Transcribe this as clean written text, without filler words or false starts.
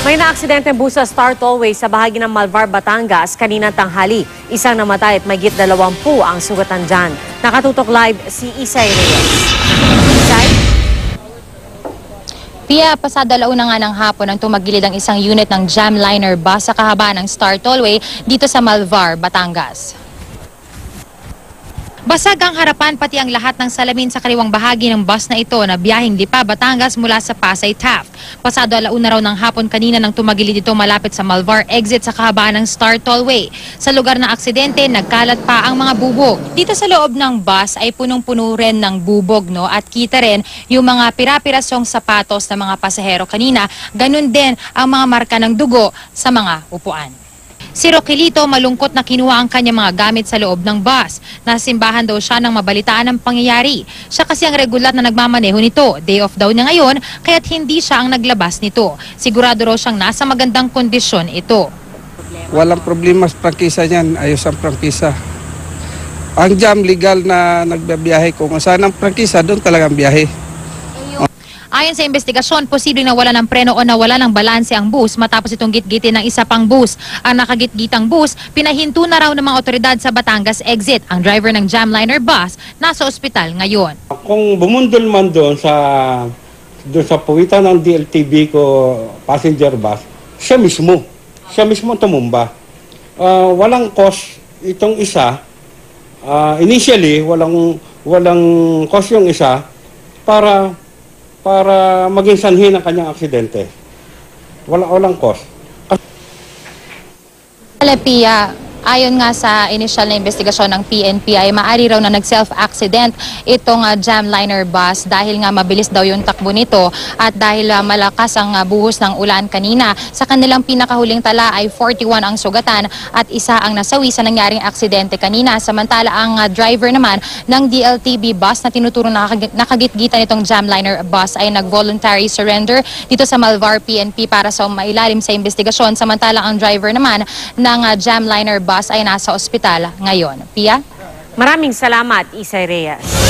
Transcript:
May naaksidenteng bus sa Star Tollway sa bahagi ng Malvar, Batangas kaninang tanghali. Isang namatay at mahigit 20 ang sugatan dyan. Nakatutok live si Isay Reyes. Isay? Pia, pasado alauna nga ng hapon ang tumagilid ang isang unit ng Jamliner bus sa kahabaan ng Star Tollway dito sa Malvar, Batangas. Basag ang harapan pati ang lahat ng salamin sa kaliwang bahagi ng bus na ito na biyaheng Lipa, Batangas mula sa Pasay Taft. Pasado alauna raw ng hapon kanina nang tumagilid ito malapit sa Malvar exit sa kahabaan ng Star Tollway. Sa lugar ng aksidente, nagkalat pa ang mga bubog. Dito sa loob ng bus ay punong-puno rin ng bubog, no? At kita rin yung mga pira-pirasong sapatos ng mga pasahero kanina. Ganun din ang mga marka ng dugo sa mga upuan. Si Roquelito malungkot na kinuha ang kanyang mga gamit sa loob ng bus. Nasimbahan daw siya nang mabalitaan ang pangyayari. Siya kasi ang regular na nagmamaneho nito. Day off daw niya ngayon, kaya't hindi siya ang naglabas nito. Sigurado raw siyang nasa magandang kondisyon ito. Walang problema sa prangkisa niyan. Ayos ang prangkisa. Ang jam, legal na nagbabiyahe. Kung saan ang prangkisa, doon talagang biyahe. Ayon sa investigasyon, posibleng nawala ng preno o nawala ng balanse ang bus matapos itong gitgitin ng isa pang bus. Ang nakagitgitang bus, pinahinto na raw ng mga otoridad sa Batangas exit. Ang driver ng Jamliner bus nasa ospital ngayon. Kung bumundol man doon sa puwitan ng DLTB ko passenger bus, siya mismo tumumba. Walang cause itong isa. Initially, walang cause yung isa para maging sanhi ng kanyang aksidente. Walang cause. Pia, ayon nga sa initial na investigasyon ng PNP ay maaari raw na nag-self-accident itong Jamliner bus dahil nga mabilis daw yung takbo nito at dahil malakas ang buhos ng ulan kanina. Sa kanilang pinakahuling tala ay 41 ang sugatan at isa ang nasawi sa nangyaring aksidente kanina. Samantala ang driver naman ng DLTB bus na tinuturo na nakagitgitan itong Jamliner bus ay nag-voluntary surrender dito sa Malvar PNP para sa mailalim sa investigasyon. Samantala ang driver naman ng Jamliner bus ay nasa ospital ngayon. Pia? Maraming salamat, Isay Reyes.